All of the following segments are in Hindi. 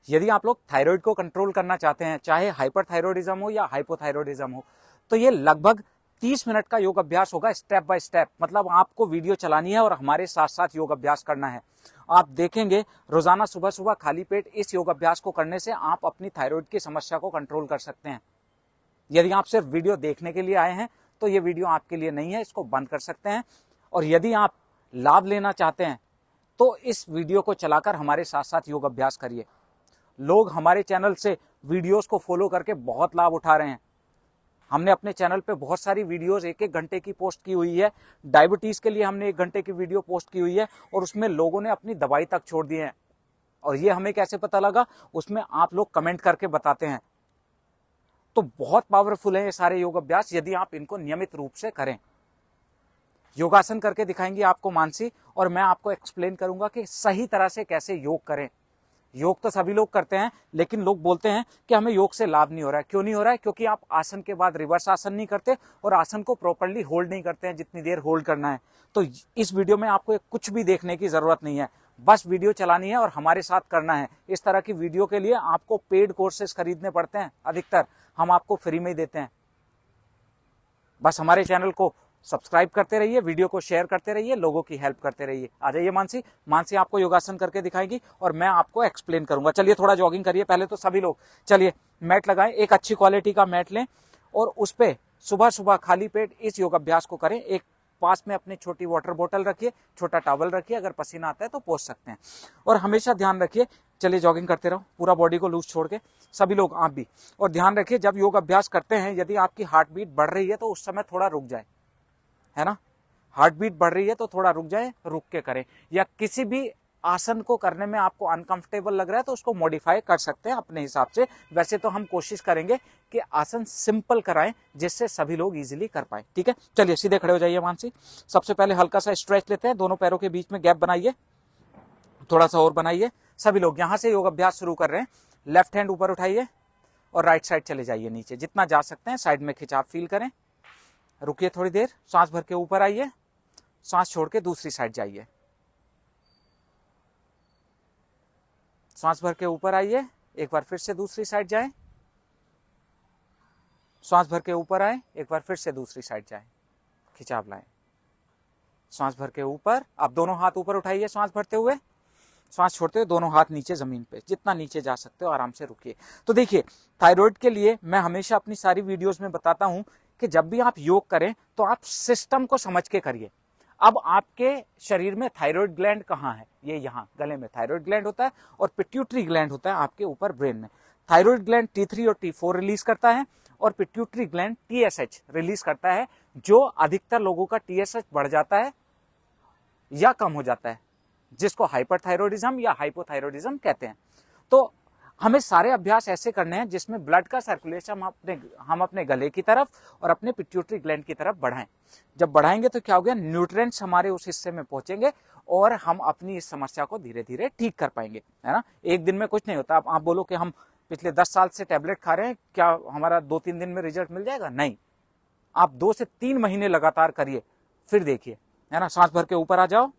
यदि आप लोग थायराइड को कंट्रोल करना चाहते हैं, चाहे हाइपरथायरॉयडिज्म हो या हाइपोथायरॉयडिज्म हो, तो ये लगभग 30 मिनट का योग अभ्यास होगा, स्टेप बाय स्टेप। मतलब आपको वीडियो चलानी है और हमारे साथ साथ योग अभ्यास करना है। आप देखेंगे रोजाना सुबह सुबह खाली पेट इस योग अभ्यास को करने से आप अपनी थायराइड की समस्या को कंट्रोल कर सकते हैं। यदि आप सिर्फ वीडियो देखने के लिए आए हैं तो ये वीडियो आपके लिए नहीं है, इसको बंद कर सकते हैं। और यदि आप लाभ लेना चाहते हैं तो इस वीडियो को चलाकर हमारे साथ साथ योग अभ्यास करिए। लोग हमारे चैनल से वीडियोस को फॉलो करके बहुत लाभ उठा रहे हैं। हमने अपने चैनल पे बहुत सारी वीडियोस 1-1 घंटे की पोस्ट की हुई है। डायबिटीज के लिए हमने 1 घंटे की वीडियो पोस्ट की हुई है और उसमें लोगों ने अपनी दवाई तक छोड़ दी है। और ये हमें कैसे पता लगा? उसमें आप लोग कमेंट करके बताते हैं। तो बहुत पावरफुल है ये सारे योग अभ्यास, यदि आप इनको नियमित रूप से करें। योगासन करके दिखाएंगे आपको मानसी, और मैं आपको एक्सप्लेन करूंगा कि सही तरह से कैसे योग करें। योग तो सभी लोग करते हैं, लेकिन लोग बोलते हैं कि हमें योग से लाभ नहीं हो रहा है। क्यों नहीं हो रहा है? क्योंकि आप आसन के बाद रिवर्स आसन नहीं करते और आसन को प्रॉपर्ली होल्ड नहीं करते हैं जितनी देर होल्ड करना है। तो इस वीडियो में आपको कुछ भी देखने की जरूरत नहीं है, बस वीडियो चलानी है और हमारे साथ करना है। इस तरह की वीडियो के लिए आपको पेड कोर्सेज खरीदने पड़ते हैं, अधिकतर हम आपको फ्री में ही देते हैं। बस हमारे चैनल को सब्सक्राइब करते रहिए, वीडियो को शेयर करते रहिए, लोगों की हेल्प करते रहिए। आ जाइए मानसी, मानसी आपको योगासन करके दिखाएगी और मैं आपको एक्सप्लेन करूंगा। चलिए थोड़ा जॉगिंग करिए पहले तो सभी लोग। चलिए मैट लगाएं, एक अच्छी क्वालिटी का मैट लें और उस पे सुबह सुबह खाली पेट इस योग अभ्यास को करें। एक पास में अपनी छोटी वाटर बोतल रखिए, छोटा टॉवल रखिए, अगर पसीना आता है तो पोंछ सकते हैं। और हमेशा ध्यान रखिए, चलिए जॉगिंग करते रहो, पूरा बॉडी को लूज छोड़ के, सभी लोग आप भी। और ध्यान रखिए जब योग अभ्यास करते हैं, यदि आपकी हार्ट बीट बढ़ रही है तो उस समय थोड़ा रुक जाए, है ना। हार्ट बीट बढ़ रही है तो थोड़ा रुक जाए, रुक के करें। या किसी भी आसन को करने में आपको अनकंफर्टेबल लग रहा है तो उसको मॉडिफाई कर सकते हैं अपने हिसाब से। वैसे तो हम कोशिश करेंगे कि आसन सिंपल कराएं जिससे सभी लोग इजीली कर पाए। ठीक है, चलिए सीधे खड़े हो जाइए मानसी। सबसे पहले हल्का सा स्ट्रेच लेते हैं, दोनों पैरों के बीच में गैप बनाइए, थोड़ा सा और बनाइए। सभी लोग यहां से योग अभ्यास शुरू कर रहे हैं। लेफ्ट हैंड ऊपर उठाइए और राइट साइड चले जाइए नीचे, जितना जा सकते हैं। साइड में खिंचाव फील करें, रुकिए थोड़ी देर, सांस भर के ऊपर आइए, सांस छोड़ के दूसरी साइड जाइए। सांस भर के ऊपर आइए, एक बार फिर से दूसरी साइड जाएं। सांस भर के ऊपर आए, एक बार फिर से दूसरी साइड जाएं, खिंचाव लाएं। सांस भर के ऊपर, अब दोनों हाथ ऊपर उठाइए सांस भरते हुए, सांस छोड़ते हुए दोनों हाथ नीचे जमीन पे, जितना नीचे जा सकते हो आराम से रुकिए। तो देखिए, थायराइड के लिए मैं हमेशा अपनी सारी वीडियोस में बताता हूं कि जब भी आप योग करें तो आप सिस्टम को समझ के करिए। अब आपके शरीर में थायराइड ग्लैंड कहाँ है? ये यहाँ गले में थायराइड ग्लैंड होता है और पिट्यूटरी ग्लैंड होता है आपके ऊपर ब्रेन में। थायराइड ग्लैंड T3 और T4 रिलीज करता है और पिट्यूटरी ग्लैंड TSH रिलीज करता है, जो अधिकतर लोगों का TSH बढ़ जाता है या कम हो जाता है, जिसको हाइपरथायरॉयडिज्म या हाइपोथायरॉयडिज्म कहते हैं। तो हमें सारे अभ्यास ऐसे करने हैं जिसमें ब्लड का सर्कुलेशन हम अपने गले की तरफ और अपने पिट्यूटरी ग्लैंड की तरफ बढ़ाएं। जब बढ़ाएंगे तो क्या हो गया, न्यूट्रिएंट्स हमारे उस हिस्से में पहुंचेंगे और हम अपनी इस समस्या को धीरे धीरे ठीक कर पाएंगे, है ना। एक दिन में कुछ नहीं होता। आप बोलो कि हम पिछले 10 साल से टेबलेट खा रहे हैं, क्या हमारा 2-3 दिन में रिजल्ट मिल जाएगा? नहीं, आप 2 से 3 महीने लगातार करिए, फिर देखिए, है ना। सांस भर के ऊपर आ जाओ,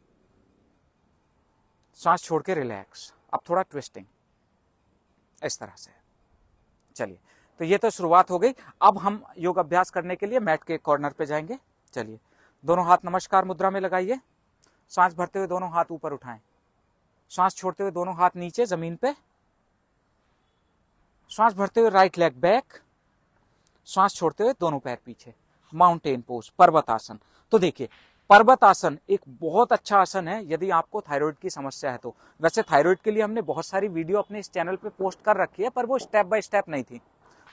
सांस छोड़ के रिलैक्स। अब थोड़ा ट्विस्टिंग, इस तरह से। चलिए, तो ये तो शुरुआत हो गई। अब हम योग अभ्यास करने के लिए मैट के कॉर्नर पे जाएंगे। चलिए, दोनों हाथ नमस्कार मुद्रा में लगाइए। सांस भरते हुए दोनों हाथ ऊपर उठाएं, सांस छोड़ते हुए दोनों हाथ नीचे जमीन पे। सांस भरते हुए राइट लेग बैक, सांस छोड़ते हुए दोनों पैर पीछे। माउंटेन पोज, पर्वत आसन। तो देखिए, पर्वत आसन एक बहुत अच्छा आसन है यदि आपको थायराइड की समस्या है तो। वैसे थायराइड के लिए हमने बहुत सारी वीडियो अपने इस चैनल पे पोस्ट कर रखी है, पर वो स्टेप बाय स्टेप नहीं थी।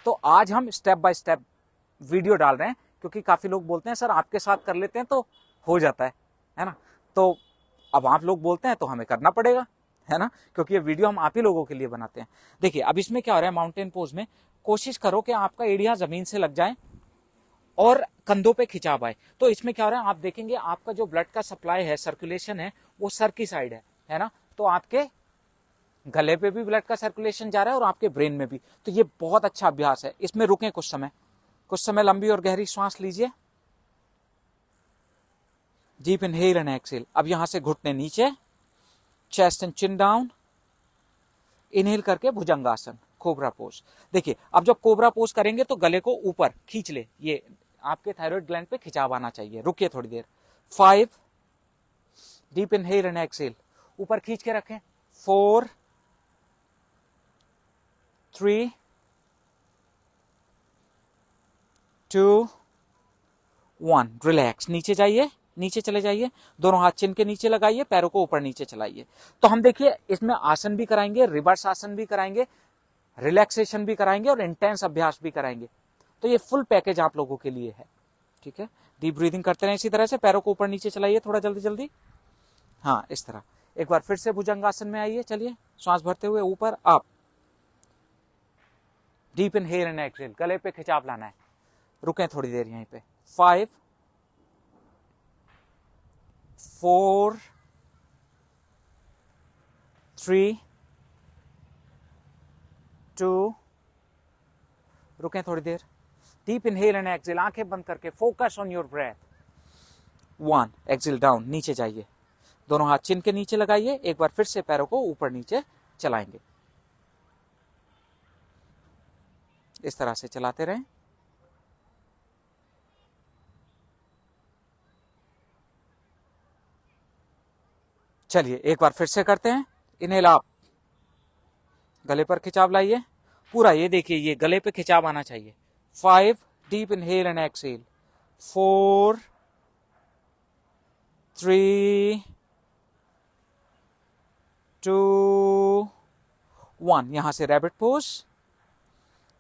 तो आज हम स्टेप बाय स्टेप वीडियो डाल रहे हैं, क्योंकि काफी लोग बोलते हैं सर आपके साथ कर लेते हैं तो हो जाता है ना। तो अब आप लोग बोलते हैं तो हमें करना पड़ेगा, है ना, क्योंकि ये वीडियो हम आप ही लोगों के लिए बनाते हैं। देखिए, अब इसमें क्या हो रहा है, माउंटेन पोज में कोशिश करो कि आपका एड़ियां जमीन से लग जाए और कंधों पे खिंचाव आए। तो इसमें क्या हो रहा है, आप देखेंगे आपका जो ब्लड का सप्लाई है, सर्कुलेशन है, वो सर की साइड है ना। तो आपके गले पे भी ब्लड का सर्कुलेशन जा रहा है और आपके ब्रेन में भी। तो ये बहुत अच्छा अभ्यास है। इसमें रुकें कुछ समय लंबी और गहरी सांस लीजिए। Deep inhale and exhale. अब यहां से घुटने नीचे, chest and chin down, inhale करके भुजंगासन, कोबरा पोज। देखिए अब जब कोबरा पोज करेंगे तो गले को ऊपर खींच ले, ये आपके थायराइड ग्लैंड पे खिंचाव आना चाहिए। रुकिए थोड़ी देर। 5, डीप इनहेल एंड एक्सहेल, ऊपर खींच के रखें। 4, 3, 2, 1, रिलैक्स। नीचे जाइए, नीचे चले जाइए, दोनों हाथ चिन के नीचे लगाइए, पैरों को ऊपर नीचे चलाइए। तो हम देखिए इसमें आसन भी कराएंगे, रिवर्स आसन भी कराएंगे, रिलैक्सेशन भी कराएंगे और इंटेंस अभ्यास भी कराएंगे। तो ये फुल पैकेज आप लोगों के लिए है, ठीक है। डीप ब्रीदिंग करते रहें इसी तरह से, पैरों को ऊपर नीचे चलाइए थोड़ा जल्दी जल्दी। हाँ इस तरह। एक बार फिर से भुजंगासन में आइए, चलिए श्वास भरते हुए ऊपर up, deep inhale and exhale, गले पे खिंचाव लाना है। रुकें थोड़ी देर यहीं पे। 5, 4, 3, 2, रुकें थोड़ी देर। डीप इनहेल एंड एक्सहेल, आंखें बंद करके focus on your breath. 1, exhale down, नीचे जाइए, दोनों हाथ चिन के नीचे लगाइए। एक बार फिर से पैरों को ऊपर नीचे चलाएंगे, इस तरह से चलाते रहें। चलिए एक बार फिर से करते हैं। इनहेल आप, गले पर खिंचाव लाइए पूरा, ये देखिए ये गले पे खिंचाव आना चाहिए। 5, डीप इनहेल एंड एक्सहेल। 4, 3, 2, 1, यहां से रैबिट पोज।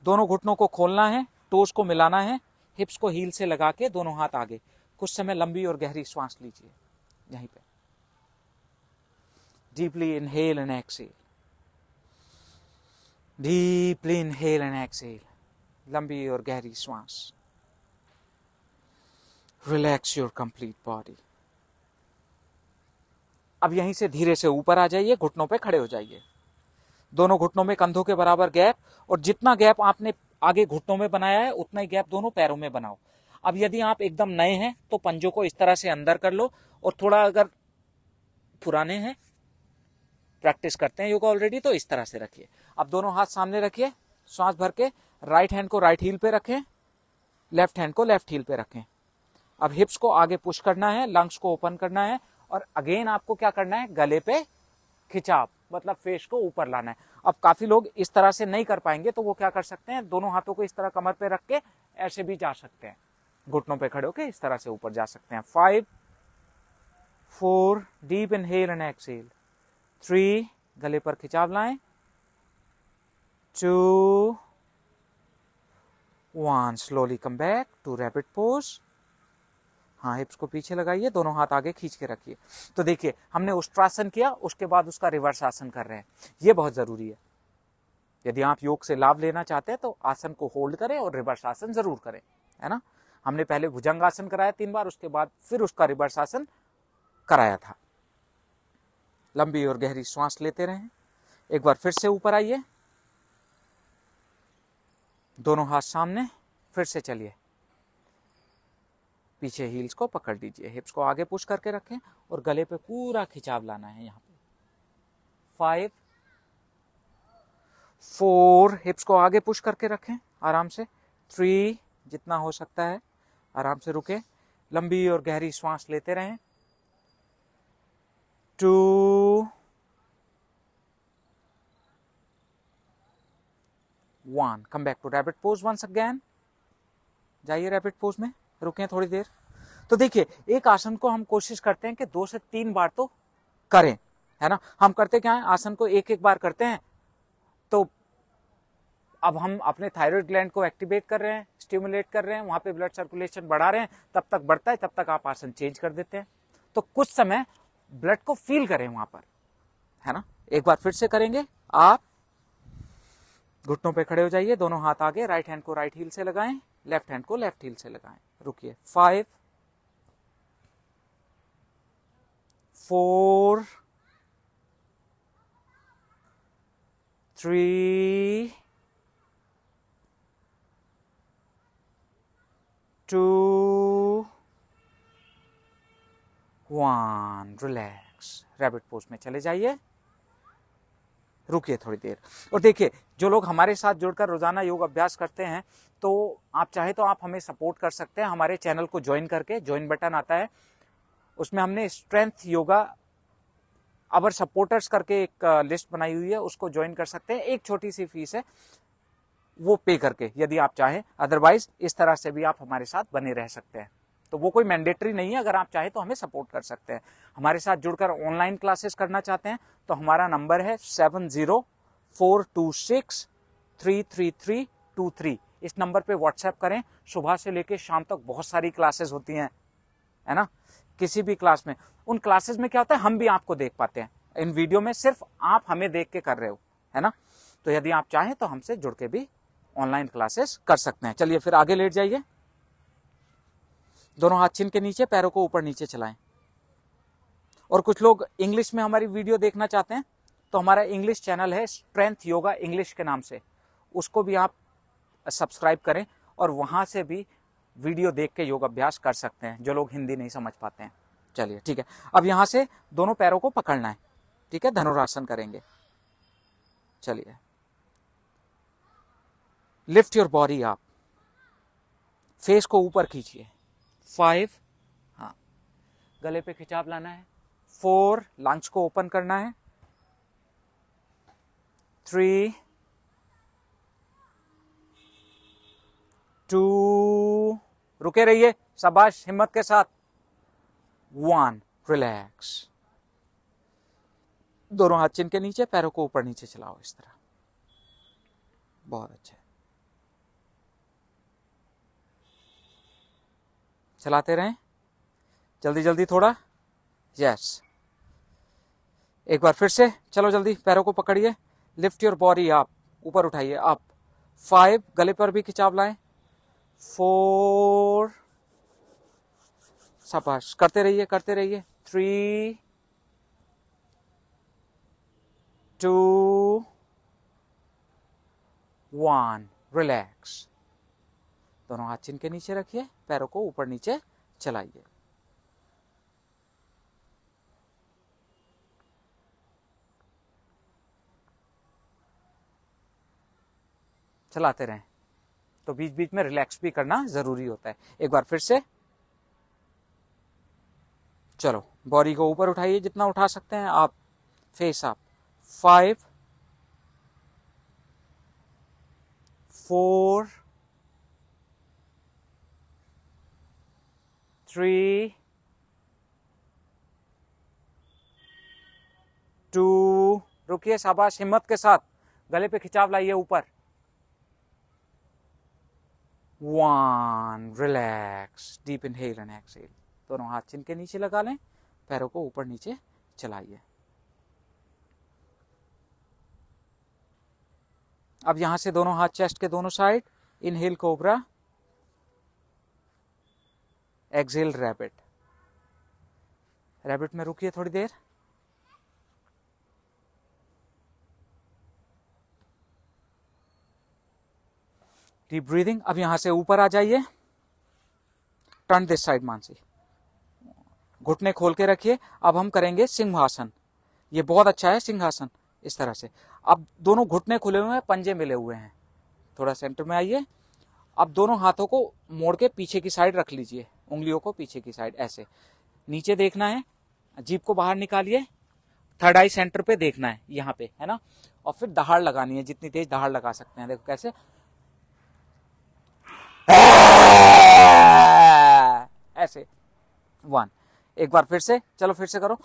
दोनों घुटनों को खोलना है, टोस को मिलाना है, हिप्स को हील से लगा के दोनों हाथ आगे। कुछ समय लंबी और गहरी श्वास लीजिए यहीं पे। Deeply inhale and exhale, deeply inhale and exhale, लंबी और गहरी श्वास। Relax your complete body. अब यहीं से धीरे से ऊपर आ जाइए, घुटनों पे खड़े हो जाइए, दोनों घुटनों में कंधों के बराबर गैप, और जितना गैप आपने आगे घुटनों में बनाया है उतना ही गैप दोनों पैरों में बनाओ। अब यदि आप एकदम नए हैं तो पंजों को इस तरह से अंदर कर लो, और थोड़ा अगर पुराने हैं, प्रैक्टिस करते हैं योगा ऑलरेडी, तो इस तरह से रखिए। अब दोनों हाथ सामने रखिए, श्वास भर के राइट हैंड को राइट हील पे रखें, लेफ्ट हैंड को लेफ्ट हील पे रखें। अब हिप्स को आगे पुश करना है, लंग्स को ओपन करना है, और अगेन आपको क्या करना है, गले पे खिंचाव, मतलब फेस को ऊपर लाना है। अब काफी लोग इस तरह से नहीं कर पाएंगे, तो वो क्या कर सकते हैं, दोनों हाथों को इस तरह कमर पे रख के ऐसे भी जा सकते हैं, घुटनों पे खड़े होके इस तरह से ऊपर जा सकते हैं। 5, 4, डीप इनहेल एंड एक्सहेल। 3, गले पर खिंचाव लाएं। 2, 1, slowly come back to rabbit pose. हाँ हिप्स को पीछे लगाइए, दोनों हाथ आगे खींच के रखिए। तो देखिए हमने उष्ट्रासन किया, उसके बाद उसका रिवर्स आसन कर रहे हैं, ये बहुत जरूरी है। यदि आप योग से लाभ लेना चाहते हैं तो आसन को होल्ड करें और रिवर्स आसन जरूर करें, है ना। हमने पहले भुजंगासन कराया 3 बार, उसके बाद फिर उसका रिवर्स आसन कराया था। लंबी और गहरी श्वास लेते रहें। एक बार फिर से ऊपर आइए, दोनों हाथ सामने, फिर से चलिए, पीछे हील्स को पकड़ लीजिए, हिप्स को आगे पुश करके रखें और गले पे पूरा खिंचाव लाना है यहाँ पे। 5, 4, हिप्स को आगे पुश करके रखें आराम से। 3, जितना हो सकता है आराम से रुके, लंबी और गहरी श्वास लेते रहें। 2, 1, come back to rabbit pose once again. जाइए रैपिड पोज में, रुकें थोड़ी देर। तो देखिए एक आसन को हम कोशिश करते हैं कि 2 से 3 बार तो करें, है ना। हम करते क्या है, आसन को एक एक बार करते हैं, तो अब हम अपने थायराइड ग्लैंड को एक्टिवेट कर रहे हैं, स्टिमुलेट कर रहे हैं, वहां पे ब्लड सर्कुलेशन बढ़ा रहे हैं, तब तक बढ़ता है, तब तक आप आसन चेंज कर देते हैं। तो कुछ समय ब्लड को फील करें वहां पर, है ना। एक बार फिर से करेंगे। आप घुटनों पे खड़े हो जाइए, दोनों हाथ आगे, राइट हैंड को राइट हील से लगाएं, लेफ्ट हैंड को लेफ्ट हील से लगाएं। रुकिए। 5, 4, 3, 2, 1, रिलैक्स। रैबिट पोज में चले जाइए। रुकिए थोड़ी देर। और देखिए, जो लोग हमारे साथ जुड़कर रोजाना योग अभ्यास करते हैं, तो आप चाहे तो आप हमें सपोर्ट कर सकते हैं हमारे चैनल को ज्वाइन करके। ज्वाइन बटन आता है, उसमें हमने स्ट्रेंथ योगा अवर सपोर्टर्स करके एक लिस्ट बनाई हुई है, उसको ज्वाइन कर सकते हैं। एक छोटी सी फीस है, वो पे करके यदि आप चाहें। अदरवाइज इस तरह से भी आप हमारे साथ बने रह सकते हैं। तो वो कोई मैंडेटरी नहीं है, अगर आप चाहें तो हमें सपोर्ट कर सकते हैं। हमारे साथ जुड़कर ऑनलाइन क्लासेस करना चाहते हैं तो हमारा नंबर है 7042633323। इस नंबर पे व्हाट्सएप करें। सुबह से लेकर शाम तक बहुत सारी क्लासेस होती हैं, है ना। किसी भी क्लास में, उन क्लासेस में क्या होता है, हम भी आपको देख पाते हैं। इन वीडियो में सिर्फ आप हमें देख के कर रहे हो, है ना। तो यदि आप चाहें तो हमसे जुड़ के भी ऑनलाइन क्लासेस कर सकते हैं। चलिए फिर आगे लेट जाइए। दोनों हाथ चिन के नीचे, पैरों को ऊपर नीचे चलाएं। और कुछ लोग इंग्लिश में हमारी वीडियो देखना चाहते हैं तो हमारा इंग्लिश चैनल है स्ट्रेंथ योगा इंग्लिश के नाम से, उसको भी आप सब्सक्राइब करें और वहां से भी वीडियो देख के योग अभ्यास कर सकते हैं, जो लोग हिंदी नहीं समझ पाते हैं। चलिए ठीक है, अब यहां से दोनों पैरों को पकड़ना है, ठीक है। धनुरासन करेंगे। चलिए, lift your body up, face को ऊपर खींचिए। 5, हाँ, गले पे खिंचाव लाना है। 4, लंग्स को ओपन करना है। 3, 2, रुके रहिए, शाबाश, हिम्मत के साथ। 1, रिलैक्स। दोनों हाथ चिन के नीचे, पैरों को ऊपर नीचे चलाओ इस तरह। बहुत अच्छा, चलाते रहें, जल्दी जल्दी थोड़ा। यस, एक बार फिर से, चलो जल्दी, पैरों को पकड़िए। लिफ्ट योर बॉडी अप, ऊपर उठाइए, अप। 5, गले पर भी खिंचाव लाएं। 4, शाबाश, करते रहिए करते रहिए। 3, 2, 1, रिलैक्स। दोनों हाथ चिन के नीचे रखिए, पैरों को ऊपर नीचे चलाइए। चलाते रहें, तो बीच बीच में रिलैक्स भी करना जरूरी होता है। एक बार फिर से, चलो, बॉडी को ऊपर उठाइए जितना उठा सकते हैं आप, फेस अप। 5, 4, 3, 2, रुकिए, शाबाश, हिम्मत के साथ, गले पे खिंचाव लाइए ऊपर। 1, relax, deep inhale and exhale. दोनों हाथ चिन के नीचे लगा लें, पैरों को ऊपर नीचे चलाइए। अब यहां से दोनों हाथ चेस्ट के दोनों side, inhale cobra, exhale rabbit. Rabbit में रुकिए थोड़ी देर। Deep breathing. अब यहां से ऊपर आ जाइए, टर्न दिस साइड मानसी, घुटने खोल के रखिए। अब हम करेंगे सिंहासन, ये बहुत अच्छा है सिंहासन, इस तरह से। अब दोनों घुटने खुले हुए हैं, पंजे मिले हुए हैं, थोड़ा सेंटर में आइए। अब दोनों हाथों को मोड़ के पीछे की साइड रख लीजिए, उंगलियों को पीछे की साइड, ऐसे नीचे देखना है, जीभ को बाहर निकालिए, थर्ड आई सेंटर पे देखना है, यहाँ पे, है ना। और फिर दहाड़ लगानी है, जितनी तेज दहाड़ लगा सकते हैं। देखो कैसे, ऐसे। 1, एक बार फिर से, चलो फिर से करो।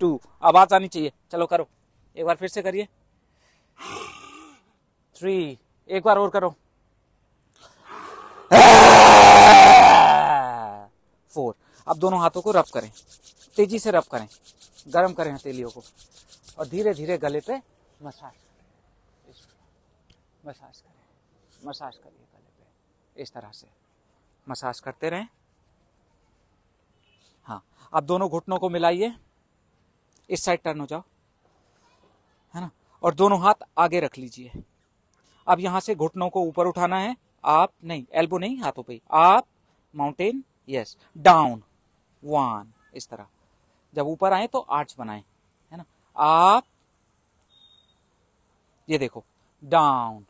2, आवाज आनी चाहिए, चलो करो, एक बार फिर से करिए। 3, एक बार और करो। 4, अब दोनों हाथों को रब करें, तेजी से रब करें, गर्म करें हथेलियों को, और धीरे धीरे गले पे मसाज करें, मसाज करिए गले पे, इस तरह से मसाज करते रहें। हाँ, अब दोनों घुटनों को मिलाइए, इस साइड टर्न हो जाओ, है ना, और दोनों हाथ आगे रख लीजिए। अब यहां से घुटनों को ऊपर उठाना है, आप नहीं, एल्बो नहीं, हाथों पे, आप, माउंटेन, यस, डाउन, 1, इस तरह, जब ऊपर आए तो आर्च बनाएं, है ना, अप, ये देखो, डाउन,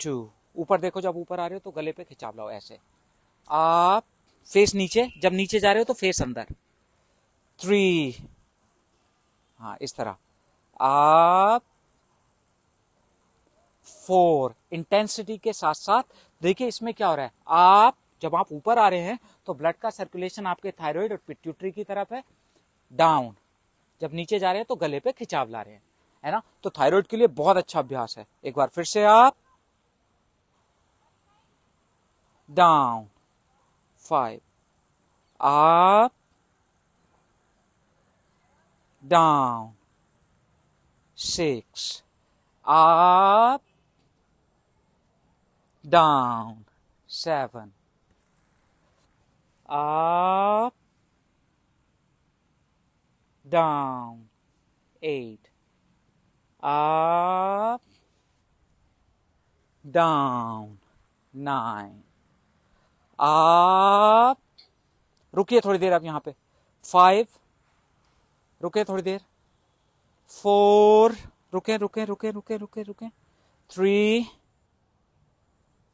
2, ऊपर देखो, जब ऊपर आ रहे हो तो गले पे खिंचाव लाओ ऐसे, अप, फेस नीचे, जब नीचे जा रहे हो तो फेस अंदर, 3, हाँ इस तरह, अप, 4, इंटेंसिटी के साथ साथ देखिए इसमें क्या हो रहा है, आप जब आप ऊपर आ रहे हैं तो ब्लड का सर्कुलेशन आपके थायराइड और पिट्यूटरी की तरफ है, डाउन, जब नीचे जा रहे हैं तो गले पे खिंचाव ला रहे हैं, है ना, तो थायराइड के लिए बहुत अच्छा अभ्यास है। एक बार फिर से आप, down, 5, up, down, 6, up, down, 7, up, down, 8, up, down, 9, up, रुकिए थोड़ी देर आप यहां पे, 5, रुके थोड़ी देर, 4, रुके रुके रुके रुके रुके रुके, 3,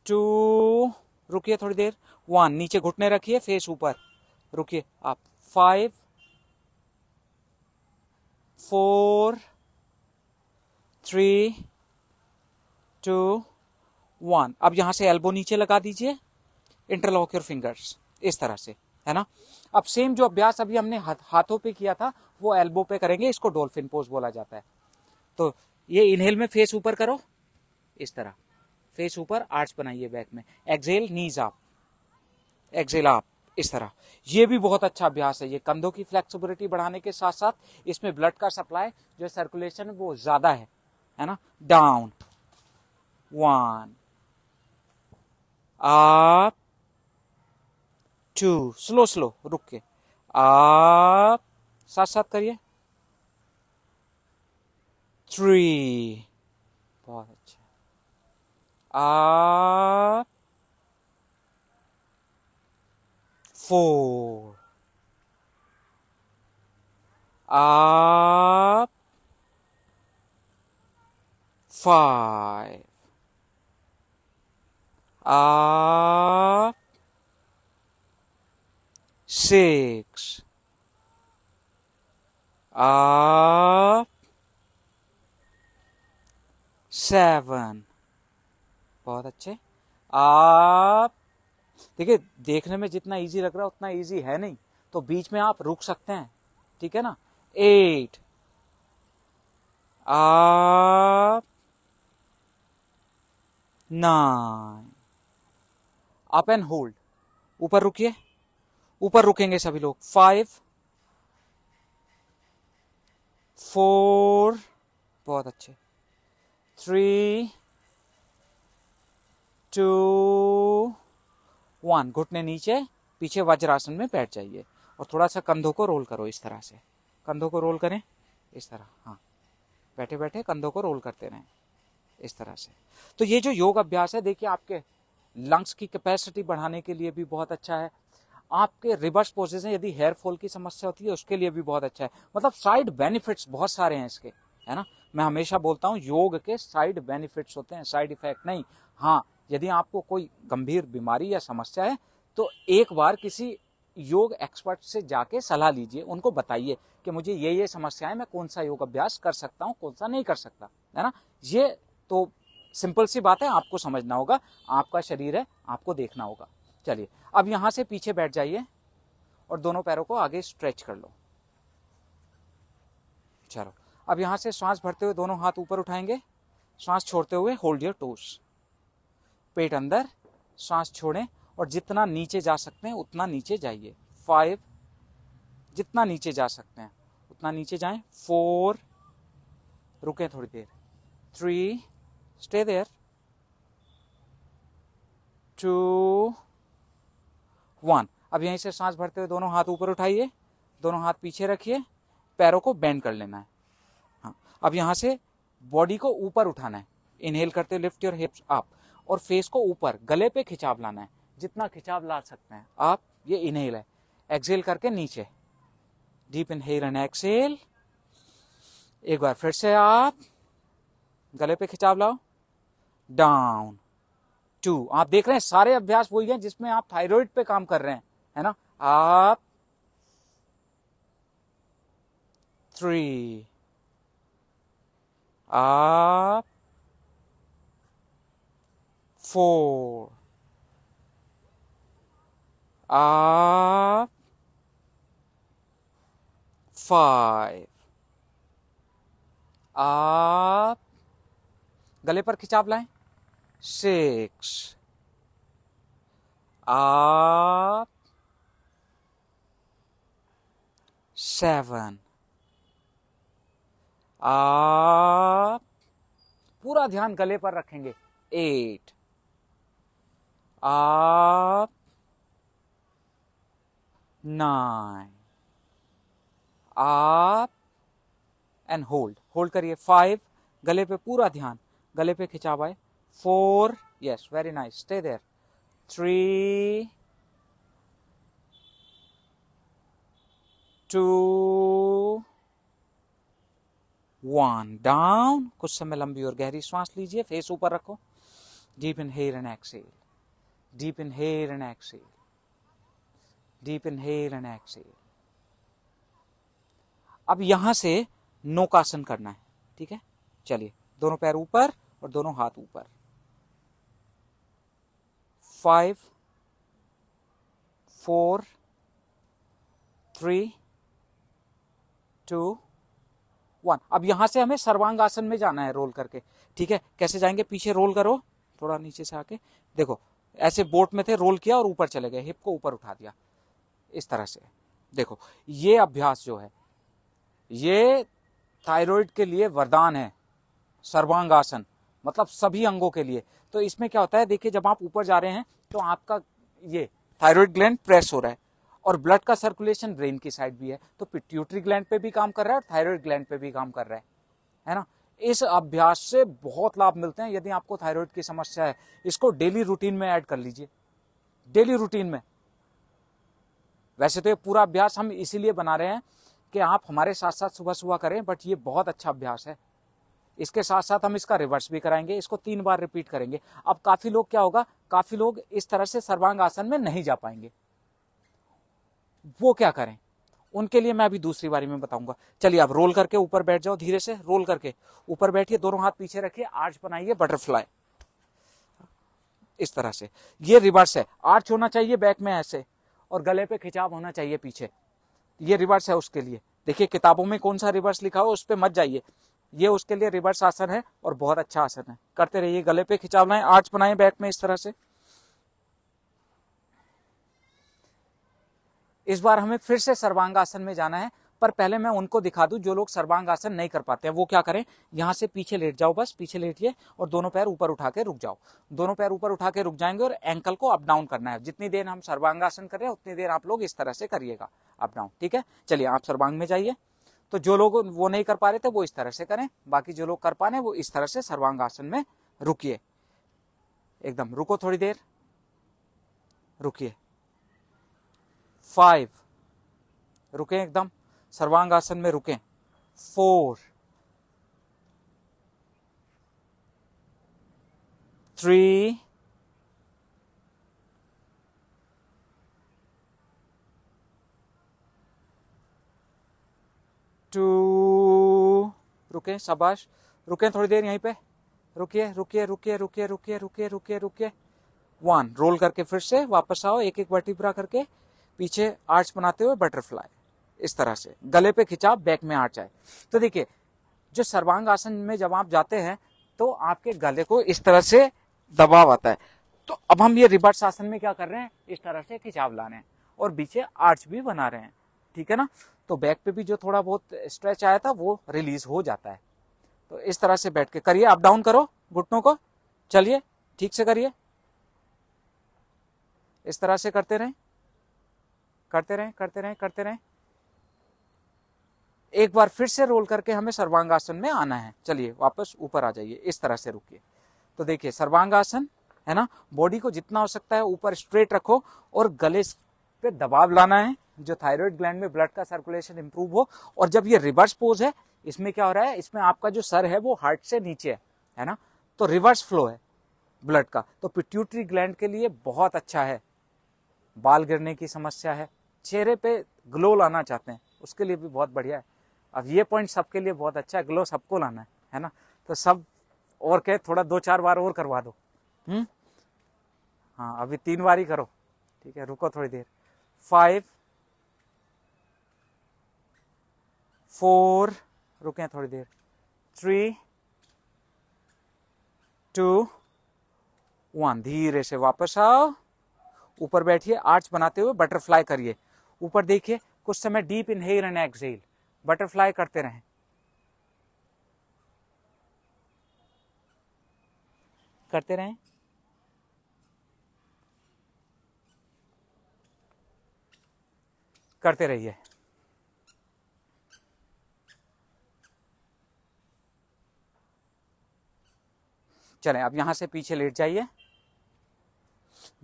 2, रुकिए थोड़ी देर, 1, नीचे घुटने रखिए, फेस ऊपर, रुकिए आप, 5, 4, 3, 2, 1, अब यहां से एल्बो नीचे लगा दीजिए, इंटरलॉक योर फिंगर्स, इस तरह से, है ना। अब सेम जो अभ्यास अभी हमने हाथों पे किया था वो एल्बो पे करेंगे, इसको डॉल्फिन पोज बोला जाता है। तो ये इनहेल में फेस ऊपर करो, इस तरह, फेस ऊपर, आर्च बनाइए बैक में, एक्सेल नीज अप, एक्सेल अप, इस तरह। ये भी बहुत अच्छा अभ्यास है, ये कंधों की फ्लेक्सिबिलिटी बढ़ाने के साथ साथ इसमें ब्लड का सप्लाई जो सर्कुलेशन वो ज्यादा है ना। डाउन, 1, अप, 2, स्लो स्लो रुक के, अप, साथ साथ करिए, 3, बहुत अच्छा, अप, 4, up, 5, up, 6, up, 7, बहुत अच्छे, आप देखिए देखने में जितना इजी लग रहा है उतना इजी है नहीं, तो बीच में आप रुक सकते हैं, ठीक है ना। 8, up, 9, अप एंड होल्ड, ऊपर रुकिए, ऊपर रुकेंगे सभी लोग, 5, 4, बहुत अच्छे, 3, 2, 1, घुटने नीचे, पीछे वज्रासन में बैठ जाइए और थोड़ा सा कंधों को रोल करो, इस तरह से कंधों को रोल करें, इस तरह, हाँ बैठे बैठे कंधों को रोल करते रहें, इस तरह से। तो ये जो योग अभ्यास है देखिए आपके लंग्स की कैपेसिटी बढ़ाने के लिए भी बहुत अच्छा है, आपके रिवर्स पोजिशन, यदि हेयर फॉल की समस्या होती है उसके लिए भी बहुत अच्छा है, मतलब साइड बेनिफिट्स बहुत सारे हैं इसके, है ना। मैं हमेशा बोलता हूँ योग के साइड बेनिफिट्स होते हैं, साइड इफेक्ट नहीं। हाँ, यदि आपको कोई गंभीर बीमारी या समस्या है तो एक बार किसी योग एक्सपर्ट से जाके सलाह लीजिए, उनको बताइए कि मुझे ये समस्या है, मैं कौन सा योग अभ्यास कर सकता हूँ, कौन सा नहीं कर सकता, है ना। ये तो सिंपल सी बात है, आपको समझना होगा, आपका शरीर है, आपको देखना होगा। चलिए अब यहां से पीछे बैठ जाइए और दोनों पैरों को आगे स्ट्रेच कर लो। चलो अब यहां से श्वास भरते हुए दोनों हाथ ऊपर उठाएंगे, श्वास छोड़ते हुए होल्ड योर टोस, पेट अंदर, श्वास छोड़ें और जितना नीचे जा सकते हैं उतना नीचे जाइए, 5, जितना नीचे जा सकते हैं उतना नीचे जाएं, 4, रुकें थोड़ी देर, 3, स्टे देयर, 2, 1, अब यहीं से सांस भरते हुए दोनों हाथ ऊपर उठाइए, दोनों हाथ पीछे रखिए, पैरों को बेंड कर लेना है। हाँ, अब यहां से बॉडी को ऊपर उठाना है, इनहेल करते हुए लिफ्ट योर हिप्स अप और फेस को ऊपर, गले पे खिंचाव लाना है, जितना खिंचाव ला सकते हैं आप, ये इनहेल है। एक्सहेल करके नीचे, डीप इनहेल एंड एक्सहेल। एक बार फिर से आप गले पे खिंचाव लाओ, डाउन 2। आप देख रहे हैं सारे अभ्यास वही हैं जिसमें आप थायराइड पे काम कर रहे हैं, है ना। आप 3, आप 4, आप 5, आप गले पर खिंचाव लाएं, 6, आप 7, आप पूरा ध्यान गले पर रखेंगे, 8, आप 9, आप एंड होल्ड करिए, 5, गले पे पूरा ध्यान, गले पे खिंचाव आए, 4, yes very nice, stay there, 3, 2, 1, down. कुछ समय लंबी और गहरी सांस लीजिए, फेस ऊपर रखो, deep inhale and exhale, deep inhale and exhale, deep inhale and exhale. अब यहां से नौकासन करना है, ठीक है। चलिए, दोनों पैर ऊपर और दोनों हाथ ऊपर, 5, 4, 3, 2, 1। अब यहां से हमें सर्वांगासन में जाना है रोल करके, ठीक है। कैसे जाएंगे, पीछे रोल करो, थोड़ा नीचे से आके देखो, ऐसे बोट में थे, रोल किया और ऊपर चले गए, हिप को ऊपर उठा दिया, इस तरह से। देखो, ये अभ्यास जो है ये थायराइड के लिए वरदान है, सर्वांगासन, मतलब सभी अंगों के लिए। तो इसमें क्या होता है, देखिए जब आप ऊपर जा रहे हैं तो आपका ये थायराइड ग्लैंड प्रेस हो रहा है और ब्लड का सर्कुलेशन ब्रेन की साइड भी है, तो पिट्यूटरी ग्लैंड पे भी काम कर रहा है और थायराइड ग्लैंड पे भी काम कर रहा है ना। इस अभ्यास से बहुत लाभ मिलते हैं। यदि आपको थायराइड की समस्या है, इसको डेली रूटीन में ऐड कर लीजिए, डेली रूटीन में। वैसे तो ये पूरा अभ्यास हम इसीलिए बना रहे हैं कि आप हमारे साथ साथ सुबह सुबह करें, बट ये बहुत अच्छा अभ्यास है। इसके साथ साथ हम इसका रिवर्स भी कराएंगे, इसको 3 बार रिपीट करेंगे। अब काफी लोग क्या होगा, काफी लोग इस तरह से सर्वांग आसन में नहीं जा पाएंगे, वो क्या करें, उनके लिए मैं अभी दूसरी बारी में बताऊंगा। चलिए, आप रोल करके ऊपर बैठ जाओ, धीरे से रोल करके ऊपर बैठिए, दोनों हाथ पीछे रखिए, आर्च बनाइए, बटरफ्लाई इस तरह से। ये रिवर्स है, आर्च होना चाहिए बैक में ऐसे और गले पे खिंचाव होना चाहिए पीछे, ये रिवर्स है उसके लिए। देखिए किताबों में कौन सा रिवर्स लिखा हो उस पे मत जाइए, ये उसके लिए रिवर्स आसन है और बहुत अच्छा आसन है। करते रहिए, गले पे खिंचाव लाएं, आर्च बनाएं बैक में इस तरह से। इस बार हमें फिर से सर्वांगासन में जाना है, पर पहले मैं उनको दिखा दूं जो लोग सर्वांगासन नहीं कर पाते हैं, वो क्या करें, यहां से पीछे लेट जाओ, बस पीछे लेटिए और दोनों पैर ऊपर उठा के रुक जाओ। दोनों पैर ऊपर उठा के रुक जाएंगे और एंकल को अप डाउन करना है। जितनी देर हम सर्वांगासन कर रहे हैं उतनी देर आप लोग इस तरह से करिएगा, अप डाउन, ठीक है। चलिए, आप सर्वांग में जाइए। तो जो लोग वो नहीं कर पा रहे थे वो इस तरह से करें, बाकी जो लोग कर पा रहे हैं वो इस तरह से सर्वांगासन में रुकिए, एकदम रुको, थोड़ी देर रुकिए, 5, रुकें, एकदम सर्वांगासन में रुकें, 4, 3, 2, रुकें, शाबाश, रुकें थोड़ी देर यहीं पे, रुकिए रुकिए रुकिए रुकिए रुकिए रुकिए रुकिए रुकिए, 1, रोल करके फिर से वापस आओ, एक एक वर्टिब्रा करके पीछे आर्च बनाते हुए बटरफ्लाई इस तरह से, गले पे खिंचाव, बैक में आर्च आए। तो देखिए, जो सर्वांग आसन में जब आप जाते हैं तो आपके गले को इस तरह से दबाव आता है। तो अब हम ये रिवर्स आसन में क्या कर रहे हैं, इस तरह से खिंचाव ला रहे हैं और पीछे आर्च भी बना रहे हैं, ठीक है ना। तो बैक पे भी जो थोड़ा बहुत स्ट्रेच आया था वो रिलीज हो जाता है। तो इस तरह से बैठ के करिए, अप डाउन करो घुटनों को, चलिए ठीक से करिए, इस तरह से करते रहें करते रहें करते रहें करते रहें। एक बार फिर से रोल करके हमें सर्वांगासन में आना है। चलिए वापस ऊपर आ जाइए, इस तरह से रुकिए। तो देखिए सर्वांगासन है ना, बॉडी को जितना हो सकता है ऊपर स्ट्रेट रखो और गले पे दबाव लाना है जो थायराइड ग्लैंड में ब्लड का सर्कुलेशन इंप्रूव हो। और जब ये रिवर्स पोज है, इसमें क्या हो रहा है, इसमें आपका जो सर है वो हार्ट से नीचे है ना, तो रिवर्स फ्लो है ब्लड का, तो पिट्यूटरी ग्लैंड के लिए बहुत अच्छा है। बाल गिरने की समस्या है, चेहरे पे ग्लो लाना चाहते हैं, उसके लिए भी बहुत बढ़िया है। अब ये पॉइंट सबके लिए बहुत अच्छा है, ग्लो सबको लाना है ना, तो सब और कहे थोड़ा 2-4 बार और करवा दो। हाँ, अभी 3 बार ही करो, ठीक है, रुको थोड़ी देर। 5 4, रुकें थोड़ी देर, 3 2 1, धीरे से वापस आओ, ऊपर बैठिए, आर्च बनाते हुए बटरफ्लाई करिए, ऊपर देखिए, कुछ समय deep inhale and exhale, butterfly करते रहें, करते रहें। करते रहिए। चलें, अब यहां से पीछे लेट जाइए,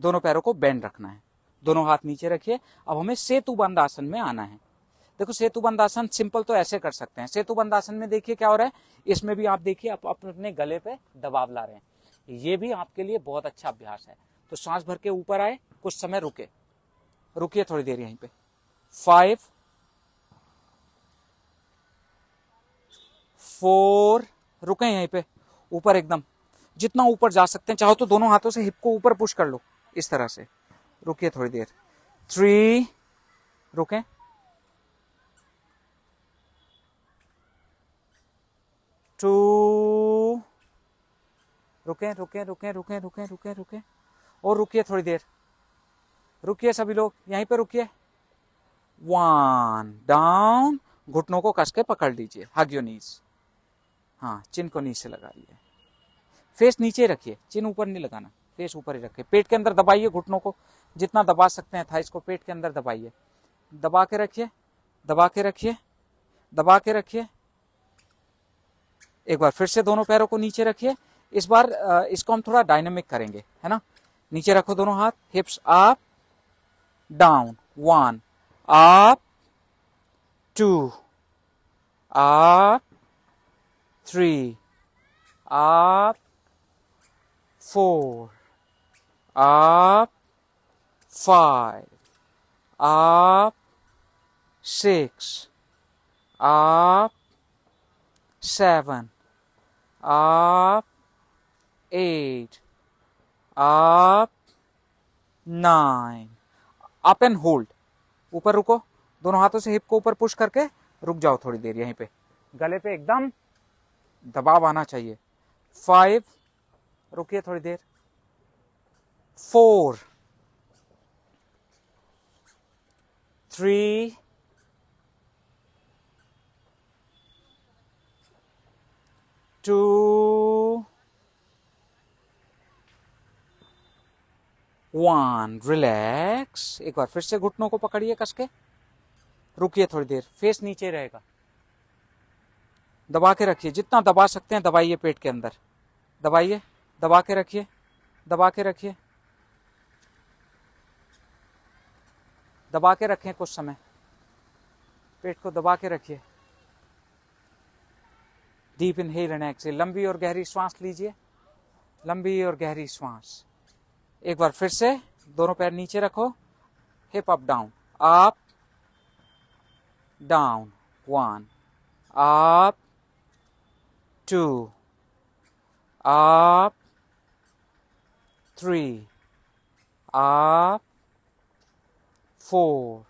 दोनों पैरों को बेंड रखना है, दोनों हाथ नीचे रखिए। अब हमें सेतुबंद आसन में आना है। देखो, सेतुबंद आसन सिंपल तो ऐसे कर सकते हैं। सेतुबंद आसन में देखिए क्या हो रहा है, इसमें भी आप देखिए, आप अपने गले पे दबाव ला रहे हैं, ये भी आपके लिए बहुत अच्छा अभ्यास है। तो सांस भर के ऊपर आए, कुछ समय रुके, रुकिए थोड़ी देर यहीं पे। 5 4, रुके यहीं पे, ऊपर एकदम, जितना ऊपर जा सकते हैं, चाहो तो दोनों हाथों से हिप को ऊपर पुश कर लो, इस तरह से, रुकिए थोड़ी देर। 3, रुकें, 2, रुकें रुकें रुकें रुकें रुकें रुकें रुकें, और रुकिए थोड़ी देर, रुकिए सभी लोग यहीं पे रुकिए। 1, डाउन, घुटनों को कस के पकड़ लीजिए, हग योर नीज, हाँ, चिन को नीचे लगा लीजिए, फेस नीचे रखिए, चिन ऊपर नहीं लगाना, फेस ऊपर ही रखिए, पेट के अंदर दबाइए घुटनों को, जितना दबा सकते हैं थाइस को पेट के अंदर दबाइए, दबा के रखिए, दबा के रखिए, दबा के रखिए। एक बार फिर से दोनों पैरों को नीचे रखिए, इस बार इसको हम थोड़ा डायनामिक करेंगे, है ना। नीचे रखो दोनों हाथ, हिप्स up down, 1 up, 2 up, 3 up, 4 up, 5 up, 6 up, 7 up, 8 up, 9 up and hold, ऊपर रुको, दोनों हाथों से हिप को ऊपर पुश करके रुक जाओ थोड़ी देर यहीं पे, गले पे एकदम दबाव आना चाहिए। 5, रुकिए थोड़ी देर। 4 3 2 1, रिलैक्स। एक बार फिर से घुटनों को पकड़िए कस के, रुकिए थोड़ी देर, फेस नीचे रहेगा, दबा के रखिए, जितना दबा सकते हैं दबाइए, पेट के अंदर दबाइए, दबा के रखिए, दबा के रखिए, दबा के रखें कुछ समय, पेट को दबा के रखिए। डीप इनहेल एंड एक्सहेल, लंबी और गहरी श्वास लीजिए, लंबी और गहरी श्वास। एक बार फिर से दोनों पैर नीचे रखो, hip up down, up down, 1 up, 2 up, 3 up, 4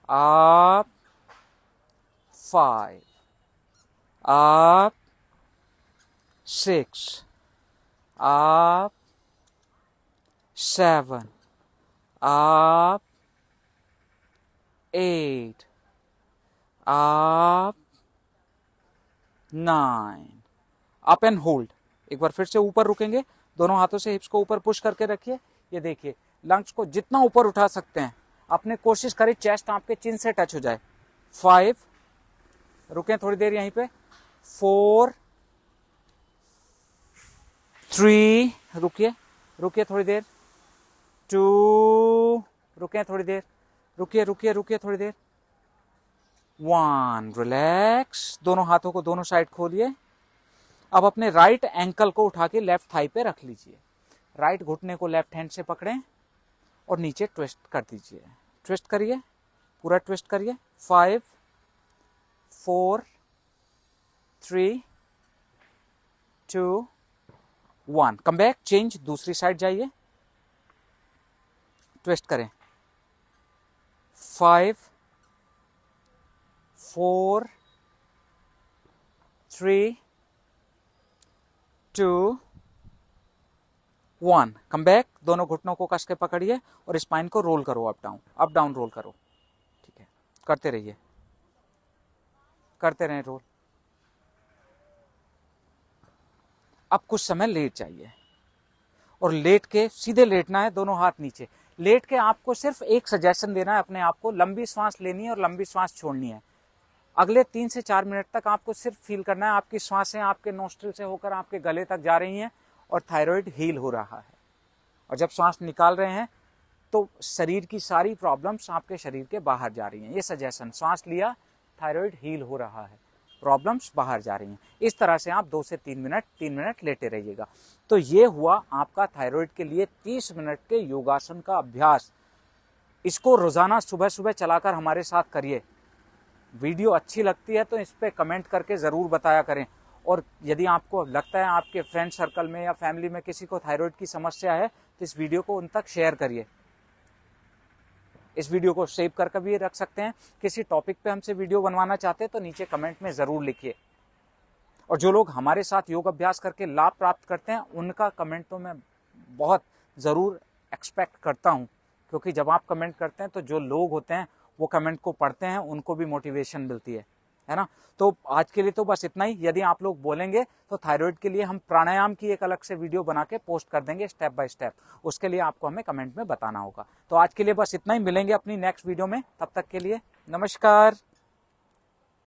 up, 5 up, 6 up, 7 up, 8 up, 9 up and hold. एक बार फिर से ऊपर रुकेंगे, दोनों हाथों से हिप्स को ऊपर पुश करके रखिए, ये देखिए, लंग्स को जितना ऊपर उठा सकते हैं अपने, कोशिश करें चेस्ट आपके चिन से टच हो जाए। 5, रुकें थोड़ी देर यहीं पे। 4 3, रुकिए, रुकिए थोड़ी देर। 2, रुकें थोड़ी देर। रुकिए रुकिए रुकिए थोड़ी देर। 1, रिलैक्स। दोनों हाथों को दोनों साइड खोलिए। अब अपने राइट एंकल को उठा के लेफ्ट थाई पे रख लीजिए। राइट घुटने को लेफ्ट हैंड से पकड़ें और नीचे ट्विस्ट कर दीजिए। ट्विस्ट करिए, पूरा ट्विस्ट करिए। 5, 4, 3, 2, 1। कम बैक, चेंज, दूसरी साइड जाइए, ट्विस्ट करें। 5, 4, 3, 2, 1। कम बैक, दोनों घुटनों को कस के पकड़िए और स्पाइन को रोल करो, अप डाउन रोल करो। ठीक है, करते रहिए, करते रहें रोल। अब कुछ समय लेट जाइए और लेट के सीधे लेटना है, दोनों हाथ नीचे। लेट के आपको सिर्फ एक सजेशन देना है अपने आप को, लंबी सांस लेनी है और लंबी सांस छोड़नी है। अगले 3 से 4 मिनट तक आपको सिर्फ फील करना है आपकी सांसें आपके नोस्ट्रिल से होकर आपके गले तक जा रही हैं और थायराइड हील हो रहा है। और जब सांस निकाल रहे हैं तो शरीर की सारी प्रॉब्लम्स आपके शरीर के बाहर जा रही हैं। ये सजेशन, सांस लिया, थायराइड हील हो रहा है, प्रॉब्लम्स बाहर जा रही हैं। इस तरह से आप 2 से 3 मिनट लेटे रहिएगा। तो ये हुआ आपका थायराइड के लिए 30 मिनट के योगासन का अभ्यास। इसको रोजाना सुबह सुबह चलाकर हमारे साथ करिए। वीडियो अच्छी लगती है तो इस पे कमेंट करके ज़रूर बताया करें। और यदि आपको लगता है आपके फ्रेंड सर्कल में या फैमिली में किसी को थायराइड की समस्या है तो इस वीडियो को उन तक शेयर करिए। इस वीडियो को सेव करके भी रख सकते हैं। किसी टॉपिक पे हमसे वीडियो बनवाना चाहते हैं तो नीचे कमेंट में ज़रूर लिखिए। और जो लोग हमारे साथ योग अभ्यास करके लाभ प्राप्त करते हैं उनका कमेंट तो मैं बहुत ज़रूर एक्सपेक्ट करता हूँ, क्योंकि जब आप कमेंट करते हैं तो जो लोग होते हैं वो कमेंट को पढ़ते हैं, उनको भी मोटिवेशन मिलती है ना। तो आज के लिए तो बस इतना ही। यदि आप लोग बोलेंगे तो थायराइड के लिए हम प्राणायाम की एक अलग से वीडियो बना के पोस्ट कर देंगे स्टेप बाय स्टेप। उसके लिए आपको हमें कमेंट में बताना होगा। तो आज के लिए बस इतना ही, मिलेंगे अपनी नेक्स्ट वीडियो में। तब तक के लिए नमस्कार।